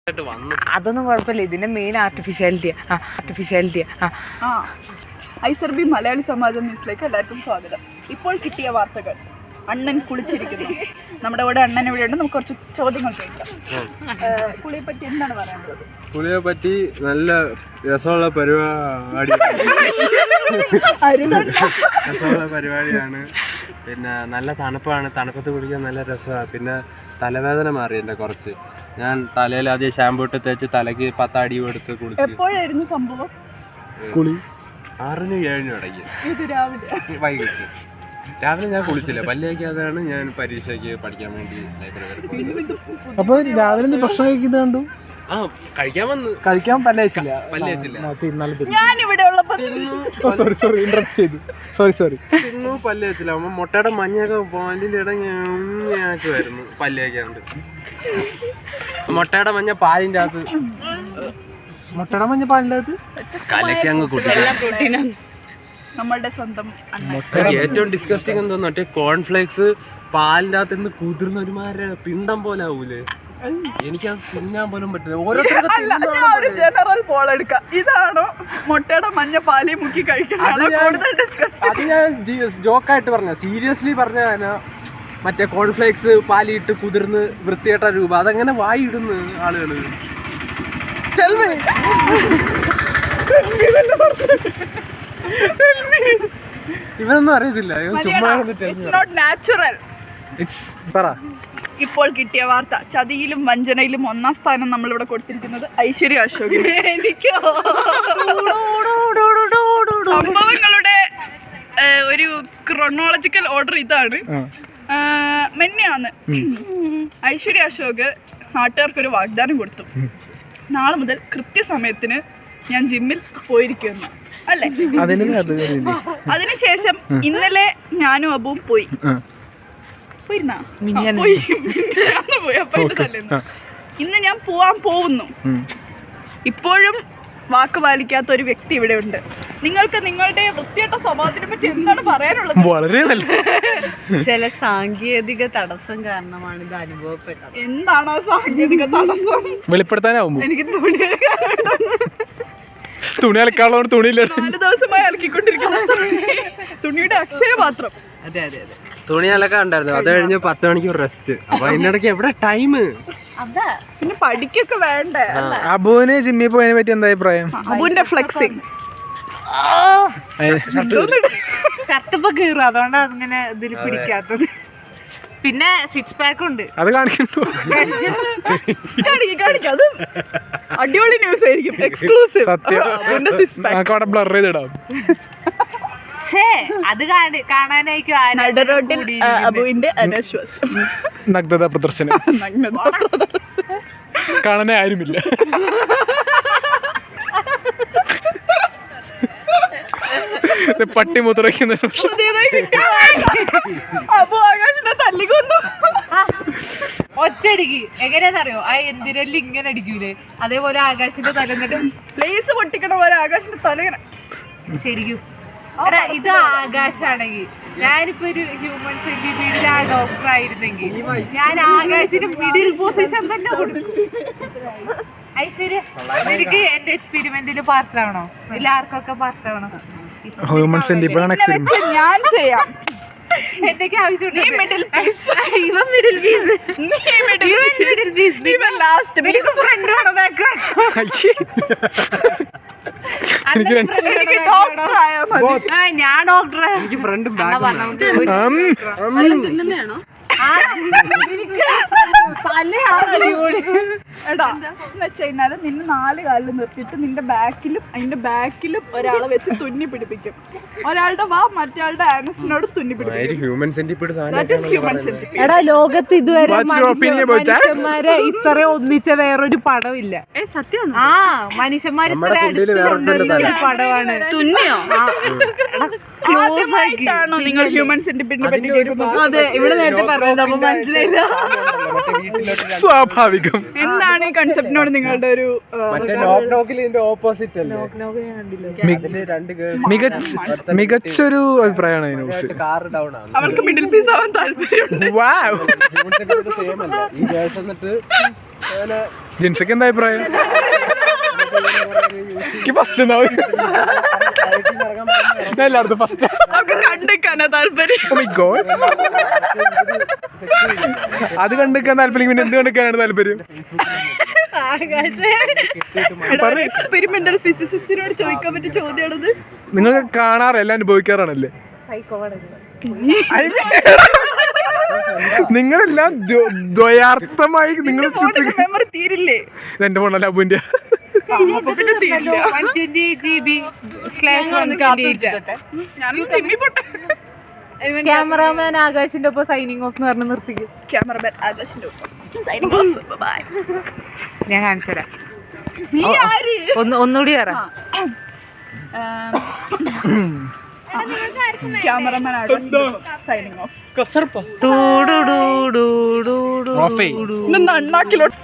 അതൊന്നും കുഴപ്പമില്ല. ഇതിന്റെ മെയിൻ ആർട്ടിഫിഷ്യാലിറ്റിയാ. ഐസർബി മലയാളി സമാജം ന്യൂസിലേക്ക് എല്ലാവർക്കും സ്വാഗതം. ഇപ്പോൾ കിട്ടിയ വാർത്തകൾ. അണ്ണൻ കുളിച്ചിരിക്കുന്നു. നമ്മുടെ ഇവിടെ അണ്ണൻ എവിടെയുണ്ട്? നമുക്ക് കുറച്ച് ചോദ്യങ്ങൾ ചോദിക്കാം. കുളിയെ പറ്റി എന്താണ് പറയാനുള്ളത്? കുളിയെ പറ്റി നല്ല രസമുള്ള പരിപാടിയാണ്. പിന്നെ നല്ല തണുപ്പാണ്, തണുപ്പത്ത് കുളിക്കാൻ നല്ല രസമാണ്. പിന്നെ തലവേദന മാറി എൻ്റെ കുറച്ച്. ഞാൻ തലയിൽ ആദ്യം ഷാമ്പൂ ഇട്ട് തേച്ച് തലയ്ക്ക് 10 അടി എടുത്ത് കുളിച്ചു. എപ്പോഴായിരുന്നു സംഭവം? കുളി 6-7 ഇടയ്ക്ക്. ഇത് രാവിലെ വൈകിട്ട്. രാവിലെ ഞാൻ കുളിച്ചില്ല, പല്ലേക്കാതാണ് ഞാൻ പരീക്ഷയ്ക്ക് പഠിക്കാൻ വേണ്ടി ലൈബ്രറി പോയത്. അപ്പൊ രാവിലെ ഭക്ഷണം കഴിക്കുന്നത് കണ്ടു. കഴിക്കാൻ പല്ലേച്ചില്ല. പല്ലേച്ചില്ല. മുട്ടയുടെ മഞ്ഞൊക്കെ പാലിന്റെ ഇടങ്ങാക്കുമായിരുന്നു പല്ലേക്കാണ്ട്. മുട്ടയുടെ മഞ്ഞ പാലിന്റെ അകത്ത് കലക്കി അങ്ങ് കൂട്ടി. നമ്മളുടെ സ്വന്തം ഏറ്റവും ഡിസ്കസ്റ്റിംഗ് എന്തോന്നു മറ്റേ കോൺഫ്ലേക്സ് പാലിന്റെ അകത്ത് നിന്ന് കുതിർന്ന ഒരുമാതിരി പിണ്ടം പോലെ ആവൂലേ? എനിക്കത് തിന്നാൻ പോലും പറ്റില്ല. ഒരു ജനറൽ പോൾ എടുക്കാം. ഇതാണോ മുട്ടയുടെ മഞ്ഞ പാലി മുക്കി കഴിക്കുന്നത്? അത് ഞാൻ ജോക്കായിട്ട് പറഞ്ഞ, സീരിയസ്ലി പറഞ്ഞ മറ്റേ കോൺഫ്ലേക്സ് പാലിയിട്ട് കുതിർന്ന് വൃത്തികെട്ട രൂപ അതെങ്ങനെ വായിടുന്നു ആളുകള്? ഇവനൊന്നും അറിയത്തില്ല. ഇപ്പോൾ കിട്ടിയ വാർത്ത. ചതിയിലും വഞ്ചനയിലും 1ാം സ്ഥാനം നമ്മളിവിടെ കൊടുത്തിരിക്കുന്നത് ഐശ്വര്യ അശോകിന്. സംഭവങ്ങളുടെ ഒരു ക്രോണോളജിക്കൽ ഓർഡർ ഇതാണ്. മെന്നെയാണ് ഐശ്വര്യ അശോക് നാട്ടുകാർക്കൊരു വാഗ്ദാനം കൊടുത്തു. നാളെ മുതൽ കൃത്യസമയത്തിന് ഞാൻ ജിമ്മിൽ പോയിരിക്കുന്നു അല്ലേ? അതിനുശേഷം ഇന്നലെ ഞാനും അബുവും പോയി. ഇന്ന് ഞാൻ പോവാൻ പോകുന്നു. ഇപ്പോഴും വാക്ക് പാലിക്കാത്ത ഒരു വ്യക്തി ഇവിടെ ഉണ്ട്. നിങ്ങൾക്ക് നിങ്ങളുടെ വൃത്തികെട്ട സ്വഭാവത്തിനെ പറ്റി എന്താണ് പറയാനുള്ളത്? വളരെ നല്ല ചില സാങ്കേതിക തടസ്സം കാരണമാണ് ഇത് അനുഭവപ്പെട്ടത്. എന്താണോ സാങ്കേതിക തടസ്സം? വെളിപ്പെടുത്താനാവുമ്പോ എനിക്ക് തുണി അലക്കാനുള്ള തുണിയില്ല. 4 ദിവസമായി അലക്കിക്കൊണ്ടിരിക്കുന്ന തുണിയുടെ അക്ഷയപാത്രം. അതെ. തുണി അലക്കാൻ ഉണ്ടായിരുന്നു. അത് കഴിഞ്ഞ് 10 മണിക്കൂർ റെസ്റ്റ്. അപ്പൊ അതിനിടയ്ക്ക് എവിടെ ടൈം? പിന്നെ പഠിക്കൊക്കെ വേണ്ടേ? അബുവിന് ജിമ്മിൽ പോയതിനെ പറ്റി എന്താ അഭിപ്രായം? അബുവിന്റെ ഫ്ലെക്സിങ് ഷർട്ടിപ്പോ കീറും, അതുകൊണ്ടാണ് അങ്ങനെ ഇതിൽ പിടിക്കാത്തത്. പിന്നെ 6 പാക്ക് ഉണ്ട്, അത് കാണിക്കണ്ടോ? അത് അടിപൊളി ന്യൂസ് ആയിരിക്കും. എക്സ്ക്ലൂസീവ്. അവിടെ ബ്ലർ ചെയ്തിടാം. അത് കാണാനായിരിക്കും അബുവിന്റെ അനാശ്വാസം, നഗ്നത പ്രദർശനം കാണാനേ ആരുമില്ല. പട്ടി മുദ്രയ്ക്കുന്ന ഒറ്റടിക്ക് എങ്ങനെയാണെന്നറിയോ? ആ എന്തിനെല്ലാം ഇങ്ങനെ അടിക്കൂലേ, അതേപോലെ ആകാശിന്റെ തല പ്ലേസ് പൊട്ടിക്കണ പോലെ ആകാശിന്റെ തല ശരിക്കും. ഇത് ആകാശാണെങ്കിൽ ഞാനിപ്പോ ഒരു ഹ്യൂമൻ സെന്റിമീഡിൽ ആ ഡോക്ടർ ആയിരുന്നെങ്കിൽ ഞാൻ ആകാശിന് മിഡിൽ പൊസിഷൻ തന്നെ കൊടുക്കും. ഐശ്വര്യ, എനിക്ക് എന്റെ എക്സ്പെരിമെന്റിൽ പാർട്ടാവണോ? എല്ലാവർക്കൊക്കെ പാർട്ടാവണോ? ഹ്യൂമൻ സെന്റിമീഡ് എക്സ്പെരിമെന്റ് ഞാൻ ചെയ്യാം. എന്തൊക്കെ ആവശ്യമുണ്ട്? ഞാൻ ഡോക്ടറെ തിന്നുന്നതാണോ? എടാ വെച്ചാൽ നിന്നെ 4 കാലിൽ നിർത്തിയിട്ട് നിന്റെ ബാക്കിലും ഒരാളെ വെച്ച് തുന്നി പിടിപ്പിക്കും. ഒരാളുടെ മറ്റേ ആനസിനോട് തുന്നി പിടിപ്പിക്കും. എടാ, ലോകത്ത് ഇതുവരെ മനുഷ്യന്മാരെ ഇത്ര ഒന്നിച്ച വേറൊരു പടമില്ല. സത്യമാണ്. മനുഷ്യന്മാർ ഇത്ര അടുത്ത് പടമാണ്. തുന്നിയോ? ആദ്യമായിട്ടാണോ നിങ്ങൾ ഹ്യൂമൻ സെന്റിമീഡിനെ പറ്റി കേൾക്കുന്നത്? അതെ, ഇവിടെ നേരത്തെ പറഞ്ഞത് അപ്പൊ മനസ്സിലായില്ല. സ്വാഭാവികം. എന്താണ് ഈ കൺസെപ്റ്റിനോട് നിങ്ങളുടെ ഒരു ഓപ്പോസിറ്റ് അല്ലേ? മികച്ചൊരു അഭിപ്രായമാണ് അതിനെക്കുറിച്ച്. അവൾക്ക് മിഡിൽ പീസ് ആവാൻ താല്പര്യമുണ്ട്. ഈ വേഷം എന്നിട്ട് ജിൻസക്ക് എന്താ അഭിപ്രായം? എനിക്ക് ഫസ്റ്റ് എല്ലായിടത്തും ഫസ്റ്റ്. നമുക്ക് കണ്ടിരിക്കാനാ താല്പര്യം. അത് കണ്ടിരിക്കാൻ താല്പര്യം, പിന്നെ എന്ത് കണ്ടിരിക്കാനാണ് താല്പര്യം? എക്സ്പെരിമെന്റൽ ഫിസിസിസ്റ്റിനോട് ചോദിക്കാൻ പറ്റിയ ചോദ്യമാണത്. നിങ്ങൾ കാണാറല്ല, അനുഭവിക്കാറാണല്ലേ? നിങ്ങളെല്ലാം ദ്വയാർത്ഥമായി നിങ്ങൾ മെമ്മറി തീരില്ലേ? എന്റെ ഫോണല്ല അബുവിന്റെ. ക്യാമറാമാൻ ആകാശിന്റെ ഒപ്പം സൈനിങ് ഓഫ് എന്ന് പറഞ്ഞ് നിർത്തിക്കും. ക്യാമറമാൻ ആകാശിന്റെ ഒപ്പം സൈനിങ് ഓഫ്. ബൈ. ഞാൻ കാണിച്ചു തരാം. നീ ആര്? ഒന്നുകൂടി കയറാം. ക്യാമറമാൻ ആകാശിന്റെ ഒപ്പം സൈനിങ് ഓഫ്. ടൂടുടുടുടുടുടു. നന്നാക്കിലോട്ട്